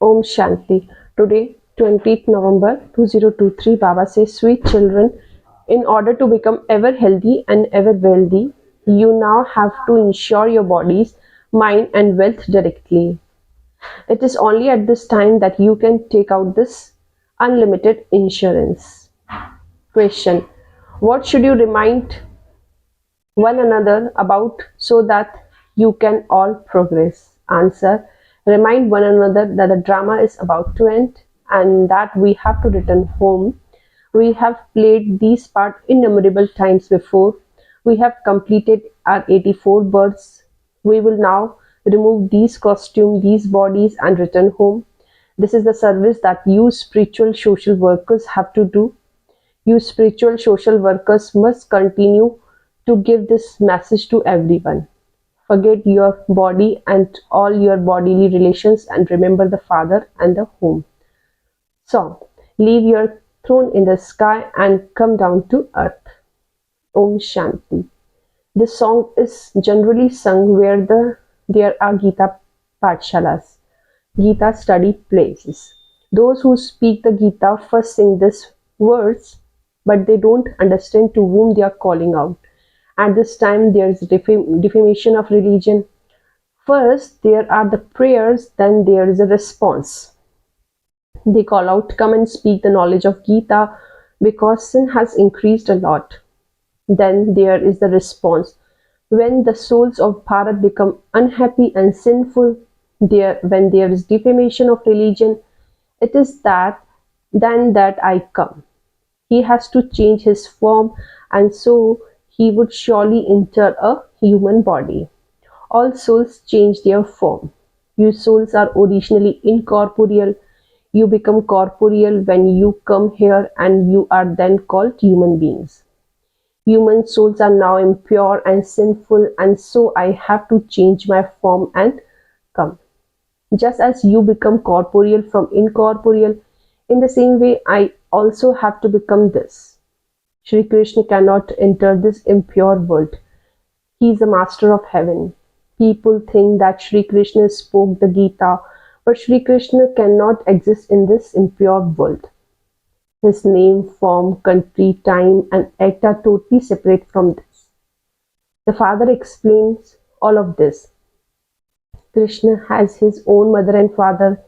Om Shanti. Today, 20th November 2023, Baba says, Sweet children, in order to become ever healthy and ever wealthy, you now have to insure your bodies, mind, and wealth directly. It is only at this time that you can take out this unlimited insurance. Question: what should you remind one another about so that you can all progress? Answer: remind one another that the drama is about to end and that we have to return home. We have played these parts innumerable times before. We have completed our 84 births. We will now remove these costumes, these bodies, and return home. This is the service that you spiritual social workers have to do. You spiritual social workers must continue to give this message to everyone. Forget your body and all your bodily relations and remember the Father and the home. Song: leave your throne in the sky and come down to earth. Om Shanti. This song is generally sung where there are Gita Pathshalas, Gita study places. Those who speak the Gita first sing these words, but they don't understand to whom they are calling out. At this time, there is defamation of religion. First, there are the prayers, then there is a response. They call out, come and speak the knowledge of Gita because sin has increased a lot. Then there is the response. When the souls of Bharat become unhappy and sinful, when there is defamation of religion, it is then that I come. He has to change his form, and so he would surely enter a human body. All souls change their form. You souls are originally incorporeal. You become corporeal when you come here, and you are then called human beings. Human souls are now impure and sinful, and so I have to change my form and come. Just as you become corporeal from incorporeal, in the same way I also have to become this. Shri Krishna cannot enter this impure world. He is the master of heaven. People think that Shri Krishna spoke the Gita, but Shri Krishna cannot exist in this impure world. His name, form, country, time, and act are totally separate from this. The Father explains all of this. Krishna has his own mother and father.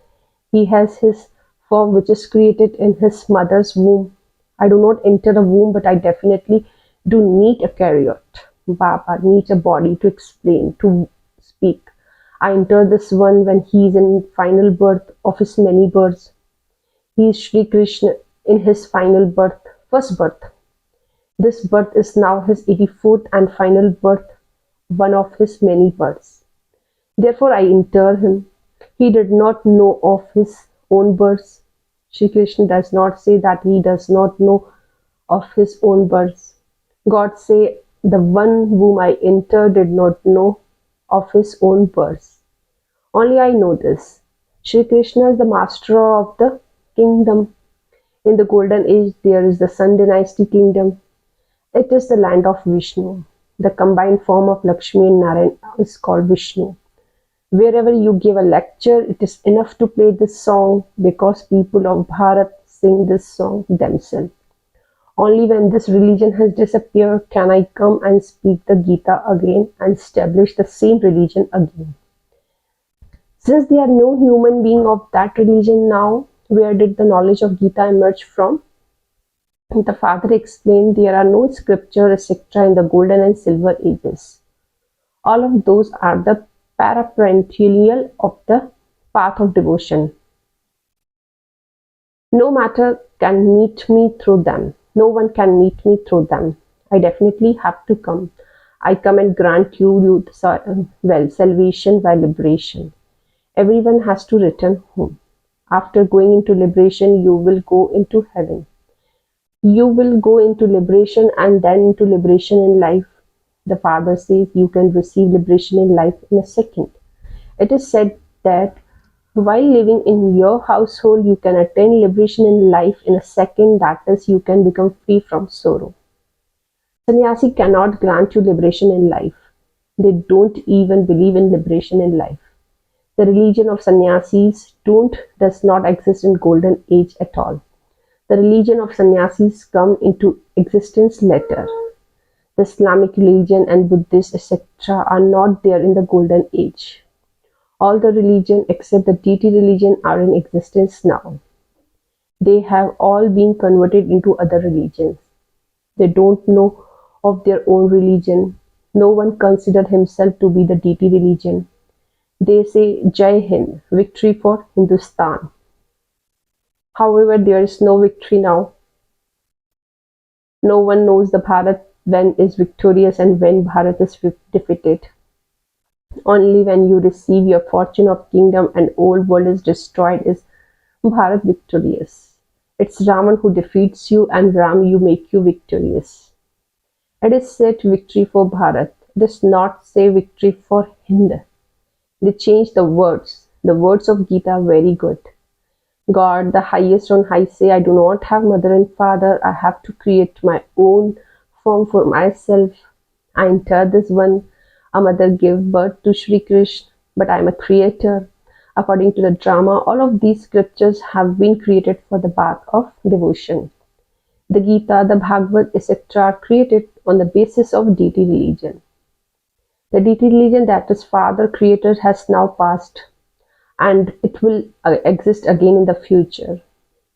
He has his form which is created in his mother's womb. I do not enter a womb, but I definitely do need a chariot. Baba needs a body to explain, to speak. I enter this one when he is in final birth of his many births. He is Shri Krishna in his final birth, first birth. This birth is now his 84th and final birth, one of his many births. Therefore I enter him. He did not know of his own births. Shri Krishna does not say that he does not know of his own births. God say, the one whom I enter did not know of his own births. Only I know this. Shri Krishna is the master of the kingdom. In the golden age, there is the Sun dynasty kingdom. It is the land of Vishnu. The combined form of Lakshmi and Narayan is called Vishnu. Wherever you give a lecture, it is enough to play this song because people of Bharat sing this song themselves. Only when this religion has disappeared can I come and speak the Gita again and establish the same religion again. Since there are no human being of that religion now, where did the knowledge of Gita emerge from? The Father explained there are no scriptures etc. in the golden and silver ages. All of those are the paraparental of the path of devotion. No matter can meet me through them. No one can meet me through them. I definitely have to come. I come and grant you salvation by liberation. Everyone has to return home. After going into liberation, you will go into heaven. You will go into liberation and then into liberation in life. The Father says you can receive liberation in life in a second. It is said that while living in your household, you can attain liberation in life in a second, that is, you can become free from sorrow. Sannyasi cannot grant you liberation in life. They don't even believe in liberation in life. The religion of sannyasis don't does not exist in golden age at all. The religion of sannyasis come into existence later. The Islamic religion and Buddhist etc. are not there in the golden age. All the religion except the deity religion are in existence now. They have all been converted into other religions. They don't know of their own religion. No one considered himself to be the deity religion. They say Jai Hind, victory for Hindustan. However, there is no victory now. No one knows the Bharat when is victorious and when Bharat is defeated. Only when you receive your fortune of kingdom and old world is destroyed is Bharat victorious. It's Raman who defeats you and Ram you make you victorious. It is said victory for Bharat. It does not say victory for Hind. They change the words. The words of Gita are very good. God, the highest on high, say, I do not have mother and father. I have to create my own form for myself. I enter this one. A mother gave birth to Shri Krishna, but I am a creator. According to the drama, all of these scriptures have been created for the path of devotion. The Gita, the Bhagavad, etc. are created on the basis of deity religion. The deity religion that is Father Creator has now passed and it will exist again in the future.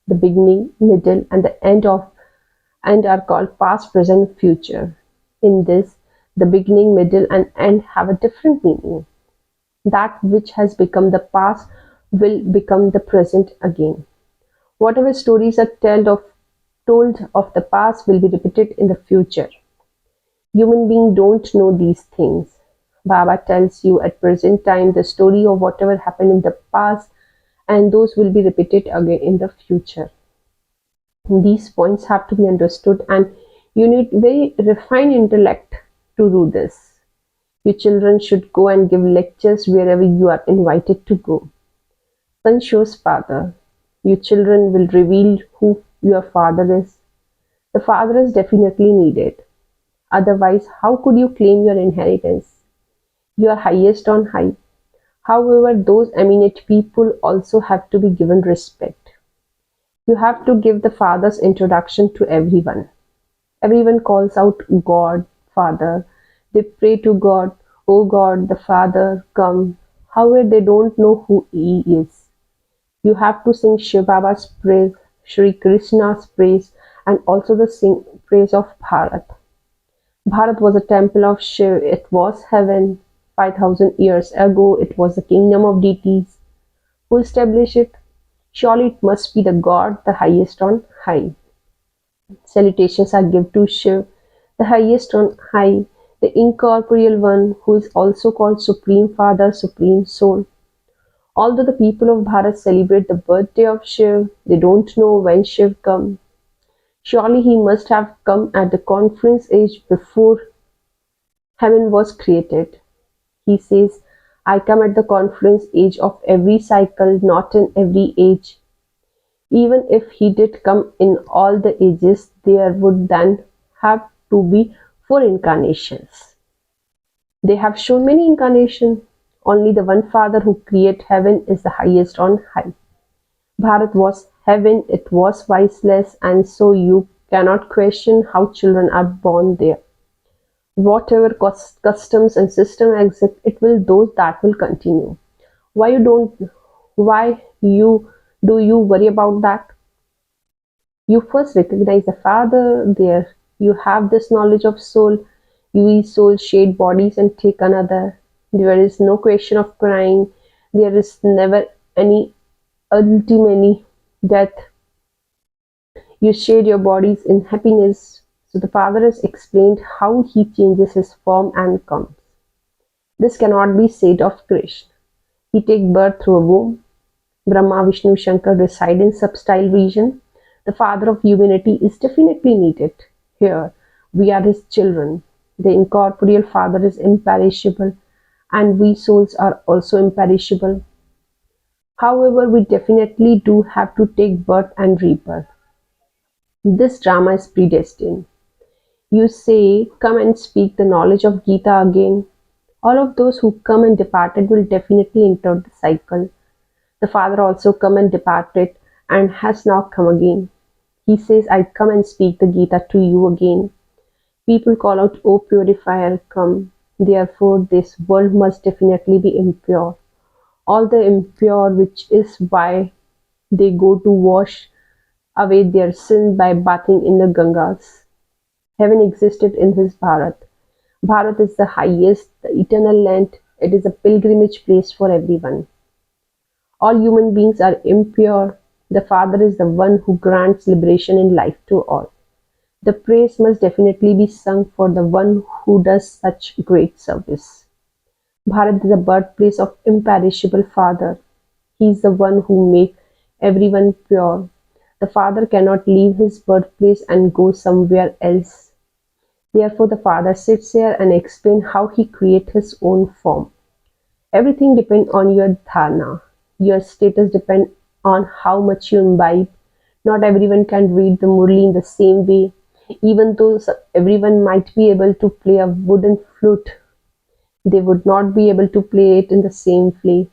The beginning, middle and the end are called past, present, future. In this, the beginning, middle and end have a different meaning. That which has become the past will become the present again. Whatever stories are told of the past will be repeated in the future. Human beings don't know these things. Baba tells you at present time the story of whatever happened in the past and those will be repeated again in the future. These points have to be understood and you need very refined intellect to do this. Your children should go and give lectures wherever you are invited to go. Son shows father. Your children will reveal who your father is. The father is definitely needed. Otherwise, how could you claim your inheritance? You are highest on high. However, those eminent people also have to be given respect. You have to give the father's introduction to everyone. Everyone calls out God, Father. They pray to God, Oh God, the Father, come. However, they don't know who He is. You have to sing Shiv Baba's praise, Shri Krishna's praise, and also the praise of Bharat. Bharat was a temple of Shiv. It was heaven. 5,000 years ago, it was the kingdom of deities. Who established it? Surely it must be the God, the highest on high. Salutations are given to Shiv, the highest on high, the incorporeal one, who is also called Supreme Father, Supreme Soul. Although the people of Bharat celebrate the birthday of Shiv, they don't know when Shiv come. Surely he must have come at the conference age before heaven was created. He says, I come at the confluence age of every cycle, not in every age. Even if he did come in all the ages, there would then have to be 4 incarnations. They have shown many incarnations. Only the one Father who created heaven is the highest on high. Bharat was heaven, it was viceless, and so you cannot question how children are born there. Whatever customs and system exist, it will those that will continue. Why do you worry about that? You first recognize the Father there. You have this knowledge of soul. You eat soul shade bodies and take another. There is no question of crying. There is never any ultimately death. You shade your bodies in happiness. So the Father has explained how he changes his form and comes. This cannot be said of Krishna. He takes birth through a womb. Brahma, Vishnu, Shankar reside in substile region. The Father of humanity is definitely needed. Here, we are his children. The incorporeal Father is imperishable and we souls are also imperishable. However, we definitely do have to take birth and rebirth. This drama is predestined. You say, come and speak the knowledge of Gita again. All of those who come and departed will definitely enter the cycle. The Father also come and departed and has now come again. He says, I come and speak the Gita to you again. People call out, O purifier, come. Therefore, this world must definitely be impure. All the impure, which is why they go to wash away their sins by bathing in the Gangas. Heaven existed in his Bharat. Bharat is the highest, the eternal land. It is a pilgrimage place for everyone. All human beings are impure. The Father is the one who grants liberation in life to all. The praise must definitely be sung for the one who does such great service. Bharat is the birthplace of imperishable Father. He is the one who makes everyone pure. The Father cannot leave his birthplace and go somewhere else. Therefore the Father sits here and explains how he creates his own form. Everything depends on your dharana. Your status depends on how much you imbibe. Not everyone can read the murli in the same way. Even though everyone might be able to play a wooden flute, they would not be able to play it in the same way.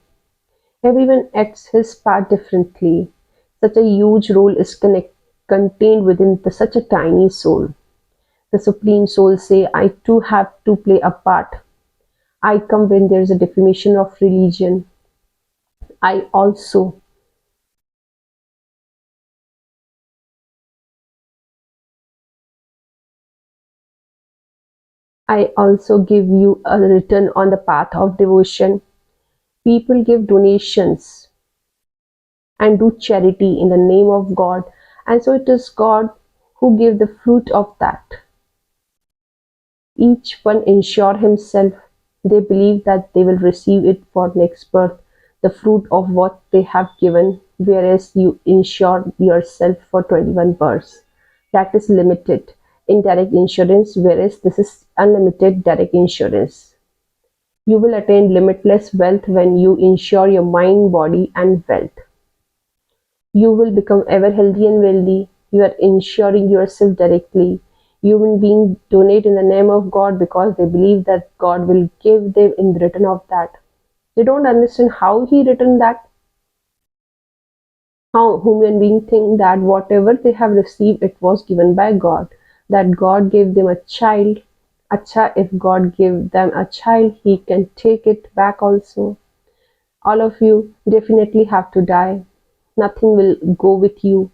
Everyone acts his part differently. Such a huge role is contained within such a tiny soul. The Supreme Soul say, I too have to play a part. I come when there is a defamation of religion. I also give you a return on the path of devotion. People give donations and do charity in the name of God, and so it is God who gave the fruit of that. Each one ensure himself. They believe that they will receive it for next birth, the fruit of what they have given, whereas you insure yourself for 21 births. That is limited indirect insurance, whereas this is unlimited direct insurance. You will attain limitless wealth when you insure your mind, body, and wealth. You will become ever healthy and wealthy. You are insuring yourself directly. Human beings donate in the name of God because they believe that God will give them in return of that. They don't understand how He returned that. How human beings think that whatever they have received, it was given by God. That God gave them a child. Acha, if God gave them a child, He can take it back also. All of you definitely have to die. Nothing will go with you.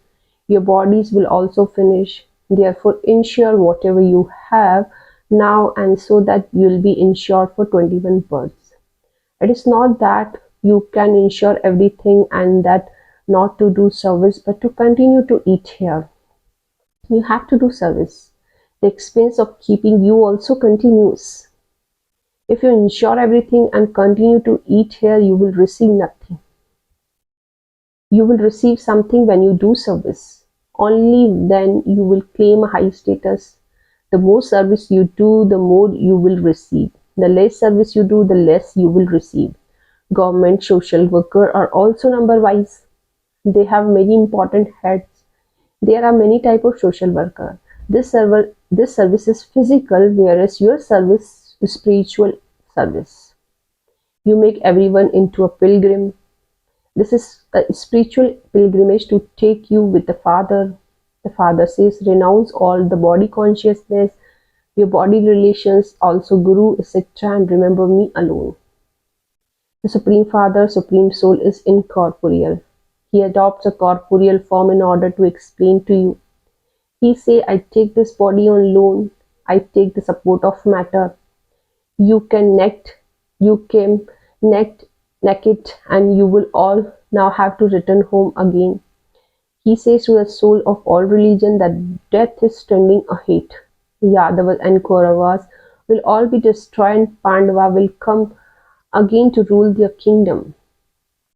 Your bodies will also finish. Therefore, insure whatever you have now and so that you'll be insured for 21 births. It is not that you can insure everything and that not to do service, but to continue to eat here. You have to do service. The expense of keeping you also continues. If you insure everything and continue to eat here, you will receive nothing. You will receive something when you do service. Only then you will claim a high status. The more service you do, the more you will receive. The less service you do, the less you will receive. Government social worker are also number wise. They have many important heads. There are many type of social worker. This service is physical, whereas your service is spiritual service. You make everyone into a pilgrim. This is a spiritual pilgrimage to take you with the Father. The Father says, renounce all the body consciousness, your body relations, also Guru, etc., and remember me alone. The Supreme Father, Supreme Soul is incorporeal. He adopts a corporeal form in order to explain to you. He say, I take this body on loan. I take the support of matter. You came naked, and you will all now have to return home again. He says to the soul of all religion that death is standing ahead. Yadavas and Kauravas will all be destroyed and Pandava will come again to rule their kingdom.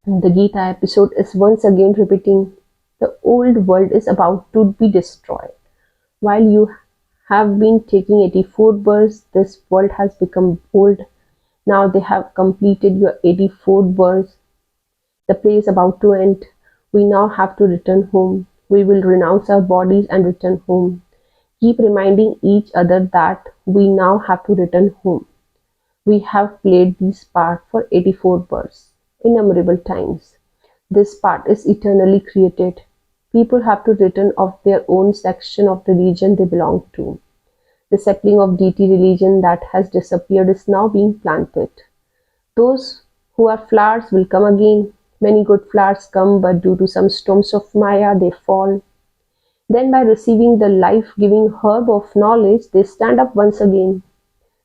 The Gita episode is once again repeating, the old world is about to be destroyed. While you have been taking 84 births, this world has become old. Now they have completed your 84th birth. The play is about to end. We now have to return home. We will renounce our bodies and return home. Keep reminding each other that we now have to return home. We have played this part for 84 births, innumerable times. This part is eternally created. People have to return of their own section of the region they belong to. The sapling of deity religion that has disappeared is now being planted. Those who are flowers will come again. Many good flowers come, but due to some storms of Maya, they fall. Then, by receiving the life-giving herb of knowledge, they stand up once again.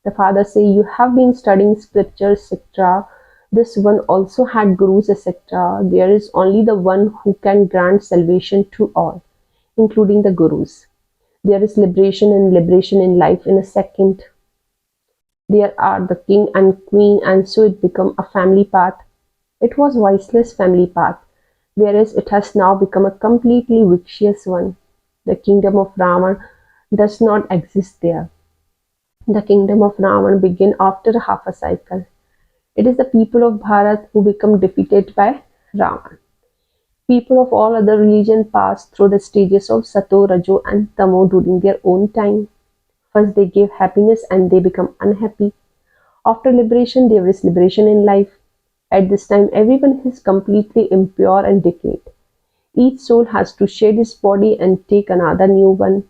The father say, "You have been studying scriptures, etc. This one also had gurus, etc. There is only the one who can grant salvation to all, including the gurus. There is liberation and liberation in life in a second. There are the king and queen, and so it become a family path. It was voiceless family path, whereas it has now become a completely vicious one. The kingdom of Ravan does not exist there. The kingdom of Ravan began after half a cycle. It is the people of Bharat who become defeated by Ravan. People of all other religions pass through the stages of Sato, Rajo and Tamo during their own time. First they give happiness and they become unhappy. After liberation there is liberation in life. At this time everyone is completely impure and decayed. Each soul has to shed his body and take another new one.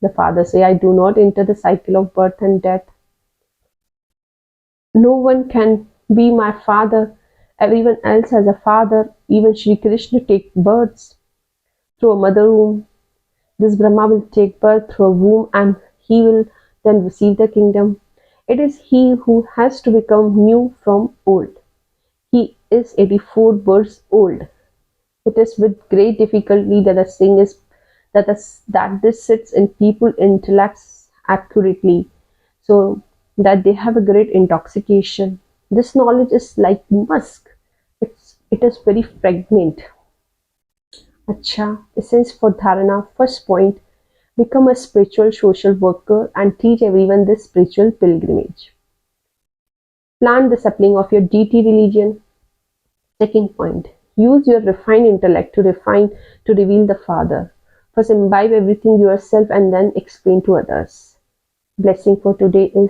The father say, "I do not enter the cycle of birth and death. No one can be my father. Everyone else has a father. Even Shri Krishna takes births through a mother womb. This Brahma will take birth through a womb and he will then receive the kingdom. It is he who has to become new from old. He is 84 births old. It is with great difficulty that the thing is that this sits in people's intellects accurately, so that they have a great intoxication. This knowledge is like musk. It is very fragrant. Acha, essence for dharana. First point, become a spiritual social worker and teach everyone this spiritual pilgrimage. Plant the sapling of your deity religion. Second point, use your refined intellect to reveal the Father. First imbibe everything yourself and then explain to others. Blessing for today is,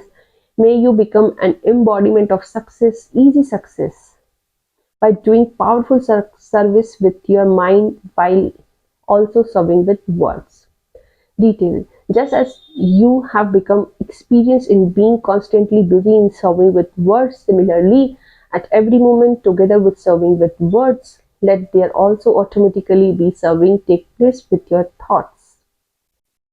may you become an embodiment of success, easy success, by doing powerful service with your mind while also serving with words. Detail. Just as you have become experienced in being constantly busy in serving with words, similarly, at every moment, together with serving with words, let there also automatically be serving take place with your thoughts.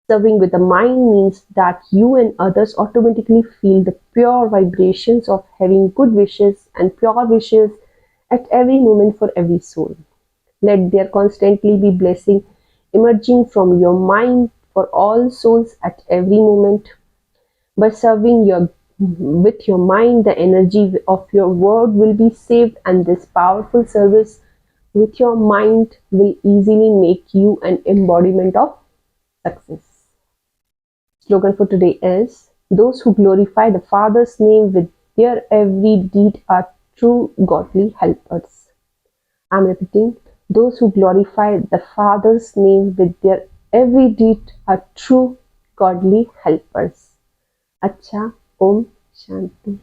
Serving with the mind means that you and others automatically feel the pure vibrations of having good wishes and pure wishes at every moment for every soul. Let there constantly be blessing emerging from your mind for all souls at every moment. By serving with your mind, the energy of your word will be saved, and this powerful service with your mind will easily make you an embodiment of success. Slogan for today is, those who glorify the Father's name with their every deed are true godly helpers. I'm repeating, those who glorify the Father's name with their every deed are true godly helpers. अच्छा, ओम शांति।